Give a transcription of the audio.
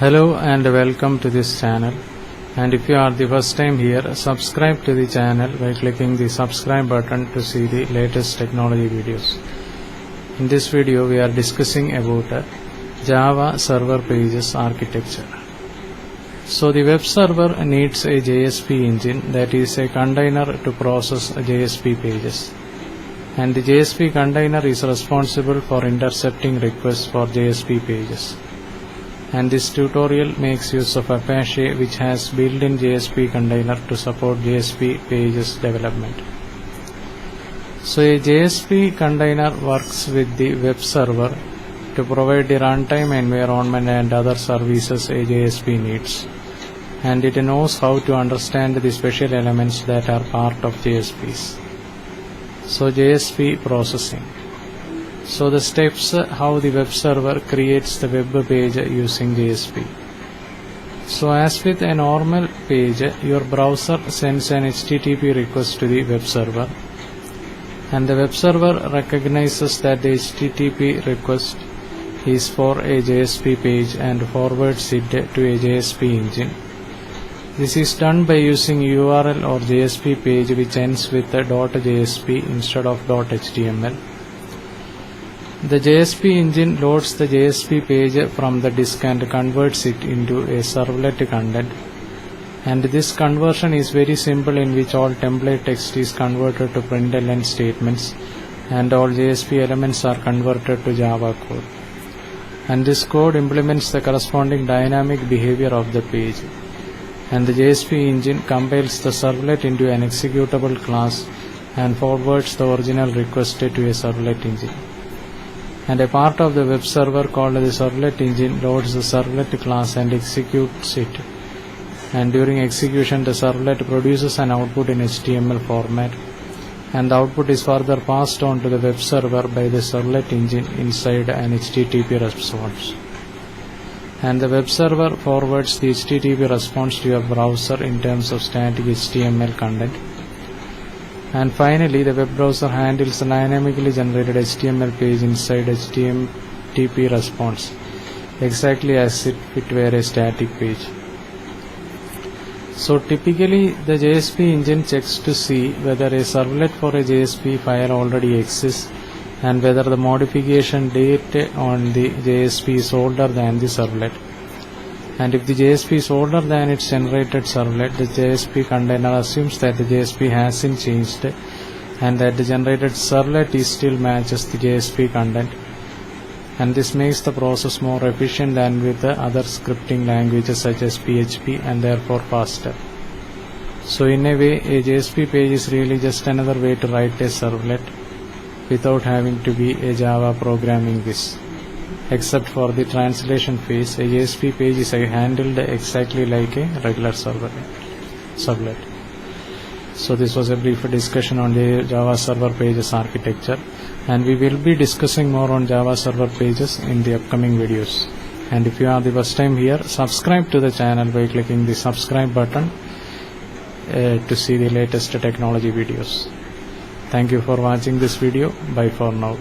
Hello and welcome to this channel, and if you are the first time here, subscribe to the channel by clicking the subscribe button to see the latest technology videos. In this video we are discussing about Java server pages architecture. So the web server needs a JSP engine, that is a container to process JSP pages, and the JSP container is responsible for intercepting requests for JSP pages. And this tutorial makes use of Apache, which has built-in JSP container to support JSP pages development. So a JSP container works with the web server to provide the runtime environment and other services a JSP needs, and it knows how to understand the special elements that are part of JSPs. So JSP processing. So the steps how the web server creates the web page using JSP. So as with a normal page, your browser sends an HTTP request to the web server, and the web server recognizes that the HTTP request is for a JSP page and forwards it to a JSP engine. This is done by using URL or JSP page which ends with a .jsp instead of .html. The JSP engine loads the JSP page from the disk and converts it into a servlet content, and this conversion is very simple, in which all template text is converted to println statements and all JSP elements are converted to Java code, and this code implements the corresponding dynamic behavior of the page, and the JSP engine compiles the servlet into an executable class and forwards the original request to a servlet engine. And a part of the web server called the servlet engine loads the servlet class and executes it, and during execution the servlet produces an output in HTML format, and the output is further passed on to the web server by the servlet engine inside an HTTP response, and the web server forwards the HTTP response to your browser in terms of static HTML content. And finally, the web browser handles the dynamically generated HTML page inside HTTP response, exactly as if it were a static page. So typically the JSP engine checks to see whether a servlet for a JSP file already exists and whether the modification date on the JSP is older than the servlet. And if the JSP is older than its generated servlet, the JSP container assumes that the JSP hasn't changed and that the generated servlet still matches the JSP content, and this makes the process more efficient than with the other scripting languages such as PHP, and therefore faster. So in a way, a JSP page is really just another way to write a servlet without having to be a Java programming whiz. Except for the translation phase, a JSP page is handled exactly like a regular servlet. So this was a brief discussion on the Java server pages architecture, and we will be discussing more on Java server pages in the upcoming videos. And if you are the first time here, subscribe to the channel by clicking the subscribe button to see the latest technology videos. Thank you for watching this video. Bye for now.